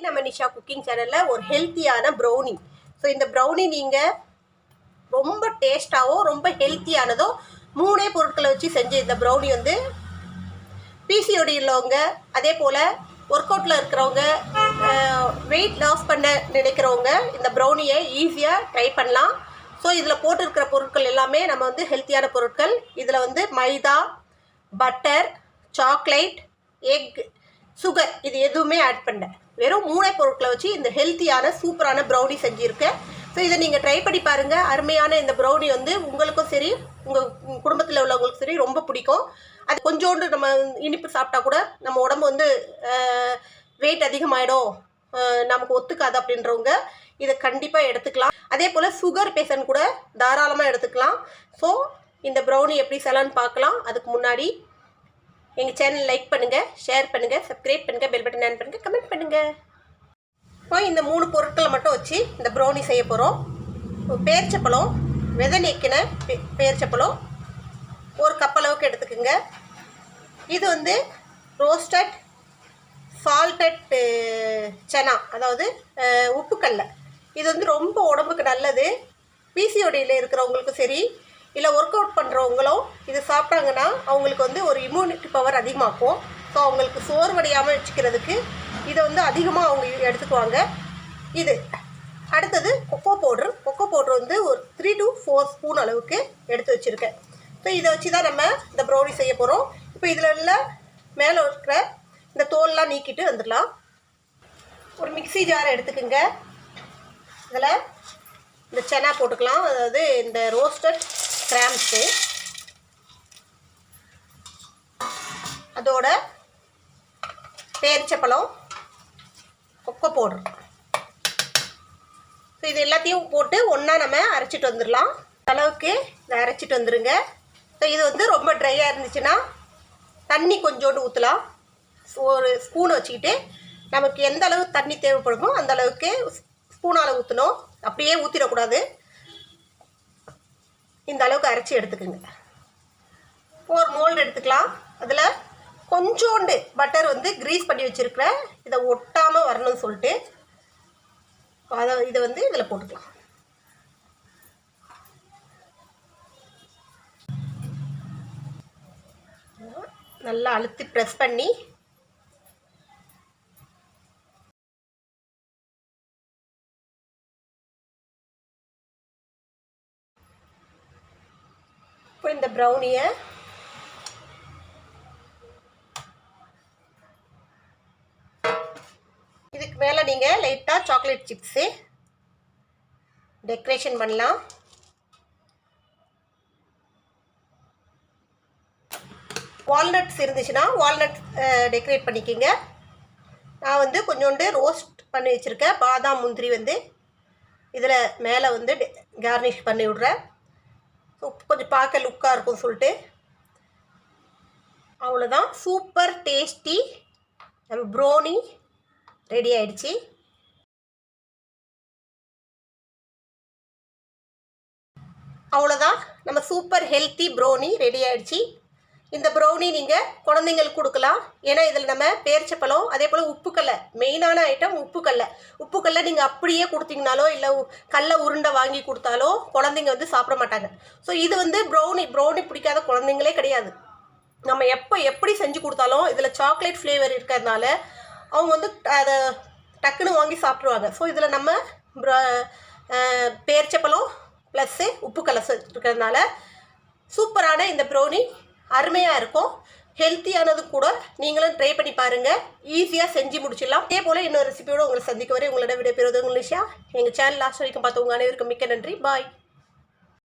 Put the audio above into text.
நம்ம நிஷா குக்கிங் சேனலில் ஒரு ஹெல்த்தியான ப்ரௌனி. ஸோ இந்த ப்ரௌனி நீங்கள் ரொம்ப டேஸ்ட்டாகவோ ரொம்ப ஹெல்த்தியானதோ 3 பொருட்களை வச்சு செஞ்ச இந்த ப்ரௌனி வந்து பிசிஓடி உள்ளவங்க, அதே போல் ஒர்க் அவுட்டில் இருக்கிறவங்க, வெயிட் லாஸ் பண்ண நினைக்கிறவங்க இந்த ப்ரௌனியை ஈஸியாக ட்ரை பண்ணலாம். ஸோ இதில் போட்டிருக்கிற பொருட்கள் எல்லாமே நம்ம வந்து ஹெல்த்தியான பொருட்கள். இதில் வந்து மைதா, பட்டர், சாக்லேட், எக், சுகர் இது எதுவுமே ஆட் பண்ண வெறும் 3 பொருட்களை வச்சு இந்த ஹெல்த்தியான சூப்பரான ப்ரௌனி செஞ்சுருக்கேன். ஸோ இதை நீங்கள் ட்ரை பண்ணி பாருங்கள். அருமையான இந்த ப்ரௌனி வந்து உங்களுக்கும் சரி, உங்கள் குடும்பத்தில் உள்ளவங்களுக்கும் சரி ரொம்ப பிடிக்கும். அது கொஞ்சோண்டு நம்ம இனிப்பு சாப்பிட்டா கூட நம்ம உடம்பு வந்து வெயிட் அதிகமாகிடும், நமக்கு ஒத்துக்காது அப்படின்றவங்க இதை கண்டிப்பாக எடுத்துக்கலாம். அதே போல் சுகர் பேஷண்ட் கூட தாராளமாக எடுத்துக்கலாம். ஸோ இந்த ப்ரௌனி எப்படி செய்யலான்னு பார்க்கலாம். அதுக்கு முன்னாடி எங்கள் சேனல் லைக் பண்ணுங்கள், ஷேர் பண்ணுங்கள், சப்ஸ்கிரைப் பண்ணுங்கள், பெல் பட்டன் ஆன் பண்ணுங்கள், கமெண்ட் பண்ணுங்கள். இப்போ இந்த 3 பொருட்களை மட்டும் வச்சு இந்த ப்ரௌனி செய்ய போகிறோம். பேரிச்சப்பழம், விதை நீக்கின பேரிச்சப்பழம் 1 கப் அளவுக்கு எடுத்துக்கோங்க. இது வந்து ரோஸ்டட் சால்டட் சனா, அதாவது உப்புக்கல்லை. இது வந்து ரொம்ப உடம்புக்கு நல்லது. பிசிஓடியில் இருக்கிறவங்களுக்கும் சரி, இல்லை ஒர்க் அவுட் பண்ணுறவங்களும் இது சாப்பிட்டாங்கன்னா அவங்களுக்கு வந்து ஒரு இம்யூனிட்டி பவர் அதிகமாகும். ஸோ அவங்களுக்கு சோர்வடையாமல் வச்சுக்கிறதுக்கு இதை வந்து அதிகமாக அவங்க எடுத்துக்குவாங்க. இது அடுத்தது கொக்கோ பவுட்ரு வந்து ஒரு 3 to 4 ஸ்பூன் அளவுக்கு எடுத்து வச்சுருக்கேன். ஸோ இதை வச்சு தான் நம்ம இந்த ப்ரௌனி செய்ய போகிறோம். இப்போ இதில் உள்ள மேலே இருக்கிற இந்த தோல்லாம் நீக்கிட்டு வந்துடலாம். ஒரு மிக்ஸி ஜாரை எடுத்துக்கோங்க. இதில் இந்த சனா போட்டுக்கலாம், அதாவது இந்த ரோஸ்டட் கிராம்ஸு, அதோட பேரிச்சப்பழம், கொக்கோ பவுடர். ஸோ இது எல்லாத்தையும் போட்டு ஒன்றா நம்ம அரைச்சிட்டு வந்துடலாம். அளவுக்கு இதை அரைச்சிட்டு வந்துடுங்க. ஸோ இது வந்து ரொம்ப ட்ரையாக இருந்துச்சுன்னா தண்ணி கொஞ்சோண்டு ஊற்றலாம். ஒரு ஸ்பூனை வச்சுக்கிட்டு நமக்கு எந்த அளவு தண்ணி தேவைப்படுமோ அந்த அளவுக்கு ஸ்பூனால் ஊற்றணும். அப்படியே ஊற்றிடக்கூடாது. இந்த அளவுக்கு அரைச்சி எடுத்துக்கோங்க. ஒரு மோல்டு எடுத்துக்கலாம். அதில் கொஞ்சோண்டு பட்டர் வந்து க்ரீஸ் பண்ணி வச்சுருக்கிறேன், இதை ஒட்டாமல் வரணும்னு சொல்லிட்டு இதை வந்து இதில் போட்டுக்கலாம். நல்லா அழுத்தி ப்ரெஸ் பண்ணி இப்போ இந்த ப்ரௌனியை இதுக்கு மேலே நீங்கள் லைட்டாக சாக்லேட் சிப்ஸு டெக்கரேஷன் பண்ணலாம். வால்நட்ஸ் இருந்துச்சுன்னா வால்நட் டெக்கரேட் பண்ணிக்கோங்க. நான் வந்து கொஞ்சோண்டு ரோஸ்ட் பண்ணி வச்சுருக்கேன் பாதாம் முந்திரி வந்து இதில் மேலே வந்து கார்னிஷ் பண்ணி விட்றேன். கொஞ்சம் பார்க்க லுக்காக இருக்கும் சொல்லிட்டு. அவ்வளோதான், சூப்பர் டேஸ்டி நம்ம ப்ரௌனி ரெடி ஆயிடுச்சு. அவ்வளோதான், நம்ம சூப்பர் ஹெல்த்தி ப்ரௌனி ரெடி ஆயிடுச்சு. இந்த ப்ரௌனி நீங்கள் குழந்தைங்களுக்கு கொடுக்கலாம். ஏன்னா இதில் நம்ம பேரிச்சப்பழம், அதே போல் உப்புக்கல்லை, மெயினான ஐட்டம் உப்புக்கல்லை நீங்கள் அப்படியே கொடுத்தீங்கனாலோ இல்லை கடலை உருண்டை வாங்கி கொடுத்தாலோ குழந்தைங்க வந்து சாப்பிட மாட்டாங்க. ஸோ இது வந்து ப்ரௌனி பிடிக்காத குழந்தைங்களே கிடையாது. நம்ம எப்படி செஞ்சு கொடுத்தாலும் இதில் சாக்லேட் ஃப்ளேவர் இருக்கிறதுனால அவங்க வந்து அதை டக்குன்னு வாங்கி சாப்பிட்ருவாங்க. ஸோ இதில் நம்ம பேரிச்சப்பழம் ப்ளஸ்ஸு உப்புக்கல்லை இருக்கிறதுனால சூப்பரான இந்த ப்ரௌனி அருமையாக இருக்கும். ஹெல்த்தியானது கூட. நீங்களும் ட்ரை பண்ணி பாருங்கள், ஈஸியாக செஞ்சு முடிச்சிடலாம். அதே போல் இன்னொரு ரெசிபியோடு உங்களை சந்திக்க வரை உங்களோட விடைபெறுவது உங்கள் நிஷா. எங்கள் சேனல் லாஸ்ட் வரைக்கும் பார்த்தவங்க அனைவருக்கும் மிக்க நன்றி. பாய்.